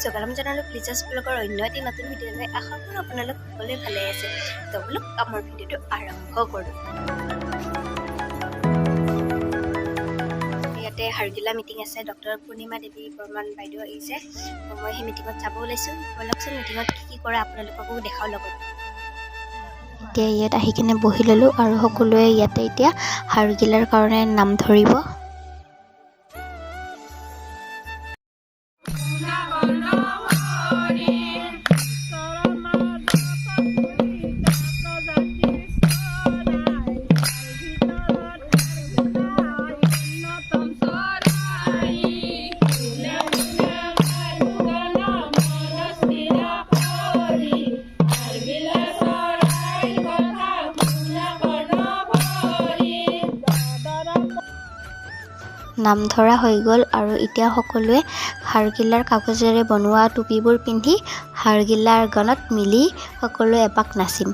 স্বাগতম জনালোঁ প্লিজাছ ব্লগৰ অন্য এটি নতুন ভিডিঅ'লৈ। আশা কৰোঁ আপোনালোক সকলোৱে ভালে আছে। তো বোলো আমাৰ ভিডিঅ'টো আৰম্ভ কৰোঁ। ইয়াতে হাৰগিলা মিটিং আছে, ডক্টৰ পূৰ্ণিমা দেৱী বৰ্মন বাইদেউ আহিছে। মই সেই মিটিঙত যাব ওলাইছোঁ। বলকচোন মিটিঙত কি কৰে আপোনালোককো দেখাওঁ লগত। এতিয়া ইয়াত আহি কিনে বহি ল'লোঁ আৰু সকলোৱে ইয়াতে এতিয়া হাৰগিলাৰ কাৰণে নাম ধৰিব। নাম ধৰা হৈ গ'ল আৰু এতিয়া সকলোৱে হাৰগিলাৰ কাগজেৰে বনোৱা টুপিবোৰ পিন্ধি হাৰগিলাৰ গানত মিলি সকলোৱে এপাক নাচিম।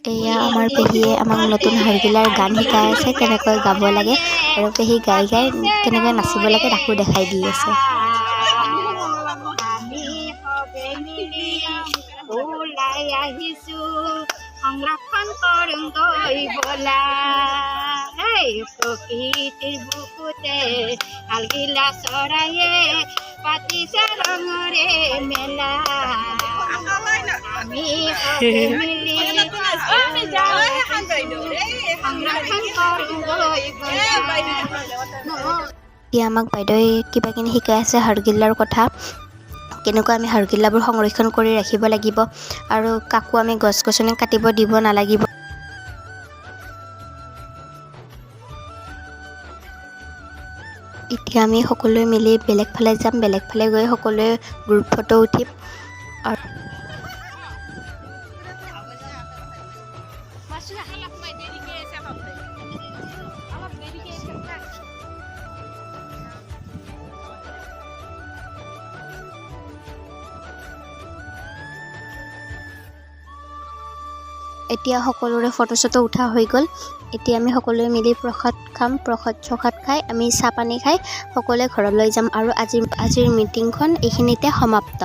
এয়া আমাৰ পেহীয়ে আমাক নতুন হাৰগিলাৰ গান শিকাই আছে, কেনেকৈ গাব লাগে আৰু পেহী গাই গাই কেনেকৈ নাচিব লাগে তাকো দেখাই দি আছে। সংৰক্ষণ কৰিম গৈ বলা প্ৰকৃতিৰ বুকুতে হালগিলা চৰায়ে পাতিছে ৰঙৰে মেলা। আমি মিলি এতিয়া আমাক বাইদেৱে কিবাকিনি শিকাই আছে হাৰগিলাৰ কথা, কেনেকুৱা আমি হাৰগিলাবোৰ সংৰক্ষণ কৰি ৰাখিব লাগিব আৰু কাকো আমি গছ গছনি কাটিব দিব নালাগিব। এতিয়া আমি সকলোৱে মিলি বেলেগ ফালে যাম। বেলেগ ফালে গৈ সকলোৱে গ্ৰুপ ফটো উঠিম আৰু এতিয়া সকলোৰে ফটো চটো উঠা হৈ গ'ল। এতিয়া আমি সকলোৱে মিলি প্ৰসাদ খাম। প্ৰসাদ খাই আমি চাহ পানী খাই সকলোৱে ঘৰলৈ যাম আৰু আজিৰ মিটিংখন এইখিনিতে সমাপ্ত।